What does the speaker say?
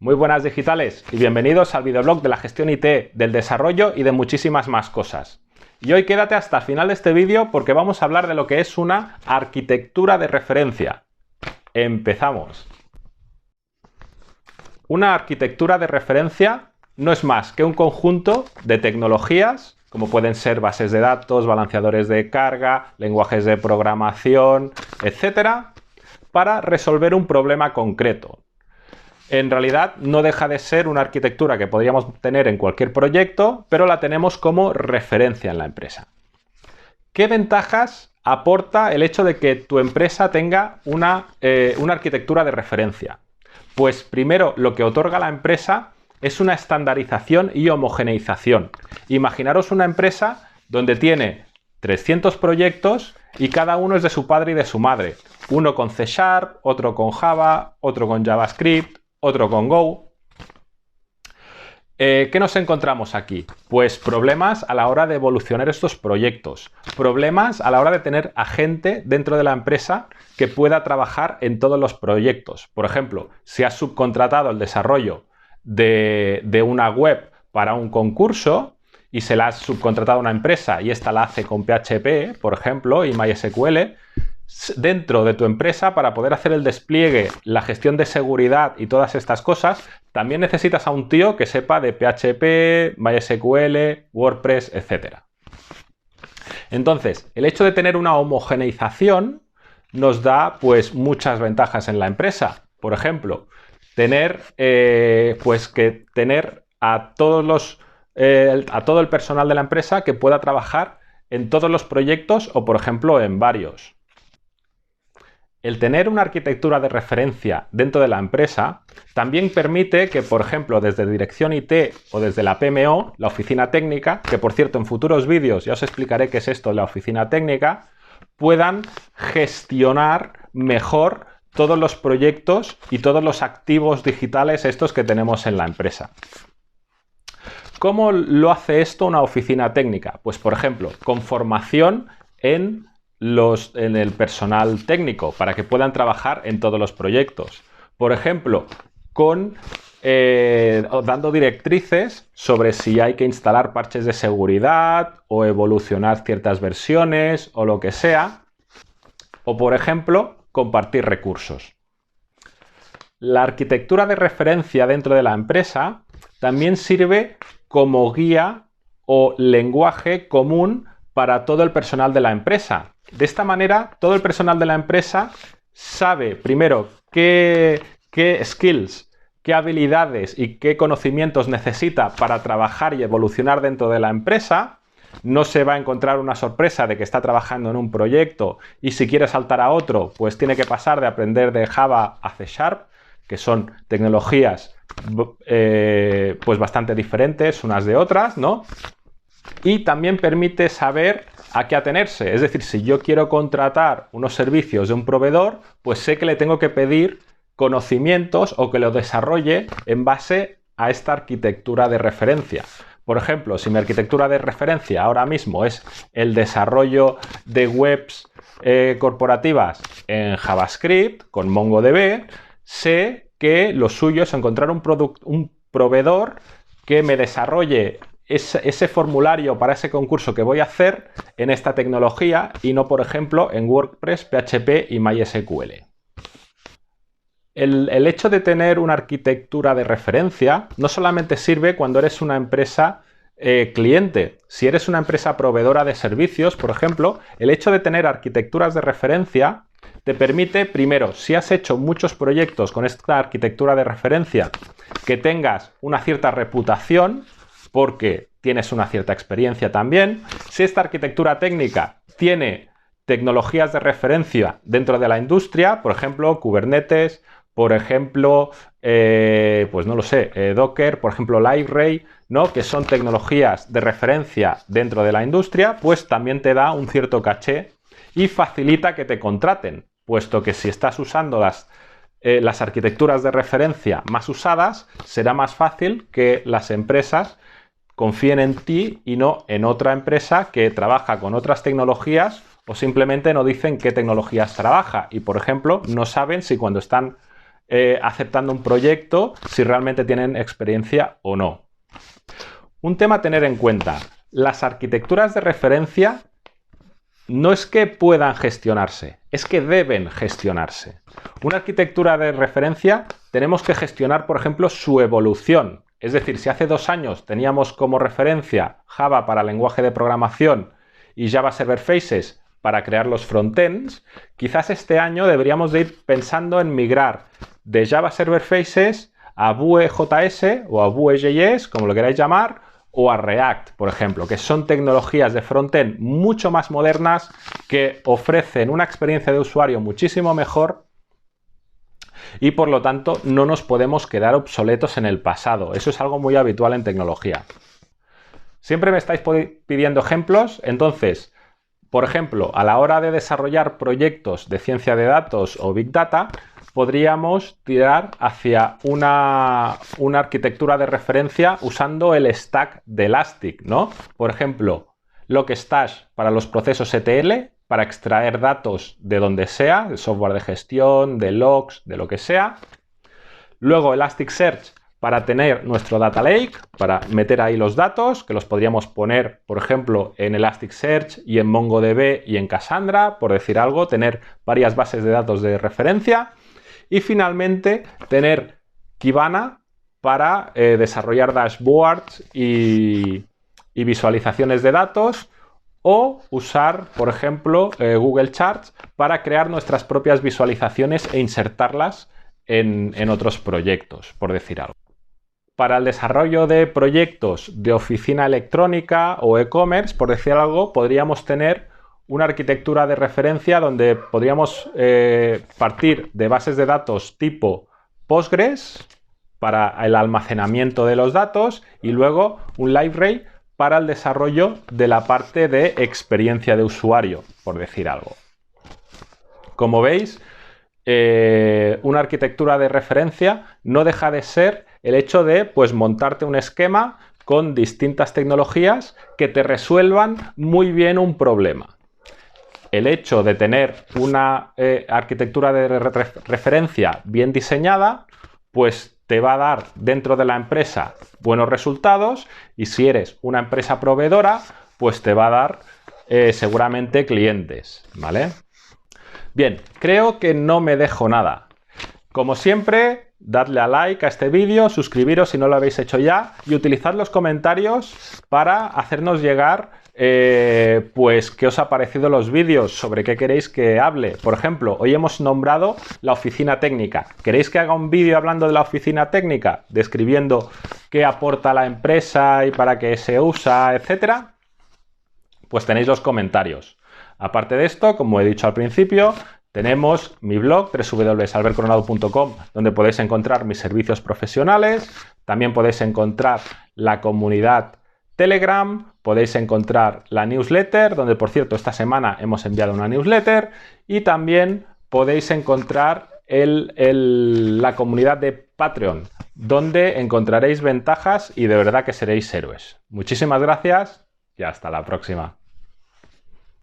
Muy buenas digitales y bienvenidos al videoblog de la gestión IT, del desarrollo y de muchísimas más cosas. Y hoy quédate hasta el final de este vídeo porque vamos a hablar de lo que es una arquitectura de referencia. Empezamos. Una arquitectura de referencia no es más que un conjunto de tecnologías, como pueden ser bases de datos, balanceadores de carga, lenguajes de programación, etcétera, para resolver un problema concreto. En realidad no deja de ser una arquitectura que podríamos tener en cualquier proyecto, pero la tenemos como referencia en la empresa. ¿Qué ventajas aporta el hecho de que tu empresa tenga una arquitectura de referencia? Pues primero, lo que otorga la empresa es una estandarización y homogeneización. Imaginaros una empresa donde tiene 300 proyectos y cada uno es de su padre y de su madre. Uno con C#, otro con Java, otro con JavaScript, otro con Go. ¿Qué nos encontramos aquí? Pues problemas a la hora de evolucionar estos proyectos. Problemas a la hora de tener a gente dentro de la empresa que pueda trabajar en todos los proyectos. Por ejemplo, si has subcontratado el desarrollo de una web para un concurso y se la has subcontratado a una empresa y esta la hace con PHP, por ejemplo, y MySQL, dentro de tu empresa, para poder hacer el despliegue, la gestión de seguridad y todas estas cosas, también necesitas a un tío que sepa de PHP, MySQL, WordPress, etc. Entonces, el hecho de tener una homogeneización nos da pues muchas ventajas en la empresa. Por ejemplo, tener a todo el personal de la empresa que pueda trabajar en todos los proyectos o, por ejemplo, en varios. El tener una arquitectura de referencia dentro de la empresa también permite que, por ejemplo, desde dirección IT o desde la PMO, la oficina técnica, que por cierto en futuros vídeos ya os explicaré qué es esto de la oficina técnica, puedan gestionar mejor todos los proyectos y todos los activos digitales estos que tenemos en la empresa. ¿Cómo lo hace esto una oficina técnica? Pues, por ejemplo, con formación en el personal técnico para que puedan trabajar en todos los proyectos. Por ejemplo, dando directrices sobre si hay que instalar parches de seguridad o evolucionar ciertas versiones o lo que sea. O, por ejemplo, compartir recursos. La arquitectura de referencia dentro de la empresa también sirve como guía o lenguaje común para todo el personal de la empresa. De esta manera, todo el personal de la empresa sabe primero qué skills, qué habilidades y qué conocimientos necesita para trabajar y evolucionar dentro de la empresa. No se va a encontrar una sorpresa de que está trabajando en un proyecto y si quiere saltar a otro, pues tiene que pasar de aprender de Java a C#, que son tecnologías pues bastante diferentes unas de otras, ¿no? Y también permite saber a qué atenerse. Es decir, si yo quiero contratar unos servicios de un proveedor, pues sé que le tengo que pedir conocimientos o que lo desarrolle en base a esta arquitectura de referencia. Por ejemplo, si mi arquitectura de referencia ahora mismo es el desarrollo de webs corporativas en JavaScript con MongoDB, sé que lo suyo es encontrar un proveedor que me desarrolle ese formulario para ese concurso que voy a hacer en esta tecnología y no, por ejemplo, en WordPress, PHP y MySQL. El hecho de tener una arquitectura de referencia no solamente sirve cuando eres una empresa cliente. Si eres una empresa proveedora de servicios, por ejemplo, el hecho de tener arquitecturas de referencia te permite, primero, si has hecho muchos proyectos con esta arquitectura de referencia, que tengas una cierta reputación, porque tienes una cierta experiencia también. Si esta arquitectura técnica tiene tecnologías de referencia dentro de la industria, por ejemplo, Kubernetes, por ejemplo, pues no lo sé, Docker, por ejemplo, LiveRay, ¿no? Que son tecnologías de referencia dentro de la industria, pues también te da un cierto caché y facilita que te contraten, puesto que si estás usando las arquitecturas de referencia más usadas, será más fácil que las empresas confíen en ti y no en otra empresa que trabaja con otras tecnologías o simplemente no dicen qué tecnologías trabaja y, por ejemplo, no saben si cuando están aceptando un proyecto si realmente tienen experiencia o no. Un tema a tener en cuenta: las arquitecturas de referencia no es que puedan gestionarse, es que deben gestionarse. Una arquitectura de referencia tenemos que gestionar, por ejemplo, su evolución. Es decir, si hace 2 años teníamos como referencia Java para lenguaje de programación y Java Server Faces para crear los frontends, quizás este año deberíamos de ir pensando en migrar de Java Server Faces a Vue.js o a Vue.js, como lo queráis llamar, o a React, por ejemplo, que son tecnologías de frontend mucho más modernas que ofrecen una experiencia de usuario muchísimo mejor y por lo tanto no nos podemos quedar obsoletos en el pasado. Eso es algo muy habitual en tecnología. Siempre me estáis pidiendo ejemplos, entonces, por ejemplo, a la hora de desarrollar proyectos de ciencia de datos o Big Data, podríamos tirar hacia una arquitectura de referencia usando el stack de Elastic, ¿no? Por ejemplo, Logstash para los procesos ETL, para extraer datos de donde sea, de software de gestión, de logs, de lo que sea. Luego Elasticsearch para tener nuestro Data Lake, para meter ahí los datos, que los podríamos poner, por ejemplo, en Elasticsearch y en MongoDB y en Cassandra, por decir algo, tener varias bases de datos de referencia. Y finalmente tener Kibana para desarrollar dashboards y visualizaciones de datos, o usar, por ejemplo, Google Charts para crear nuestras propias visualizaciones e insertarlas en otros proyectos, por decir algo. Para el desarrollo de proyectos de oficina electrónica o e-commerce, por decir algo, podríamos tener una arquitectura de referencia donde podríamos partir de bases de datos tipo Postgres para el almacenamiento de los datos y luego un library para el desarrollo de la parte de experiencia de usuario, por decir algo. Como veis, una arquitectura de referencia no deja de ser el hecho de montarte un esquema con distintas tecnologías que te resuelvan muy bien un problema. El hecho de tener una arquitectura de referencia bien diseñada, pues te va a dar dentro de la empresa buenos resultados, y si eres una empresa proveedora, pues te va a dar seguramente clientes, ¿vale? Bien, creo que no me dejo nada. Como siempre, dadle a like a este vídeo, suscribiros si no lo habéis hecho ya y utilizad los comentarios para hacernos llegar pues qué os ha parecido los vídeos, sobre qué queréis que hable. Por ejemplo, hoy hemos nombrado la oficina técnica. ¿Queréis que haga un vídeo hablando de la oficina técnica? Describiendo qué aporta la empresa y para qué se usa, etcétera. Pues tenéis los comentarios. Aparte de esto, como he dicho al principio, tenemos mi blog www.albertcoronado.com, donde podéis encontrar mis servicios profesionales. También podéis encontrar la comunidad Telegram, podéis encontrar la newsletter, donde por cierto esta semana hemos enviado una newsletter, y también podéis encontrar la comunidad de Patreon, donde encontraréis ventajas y de verdad que seréis héroes. Muchísimas gracias y hasta la próxima.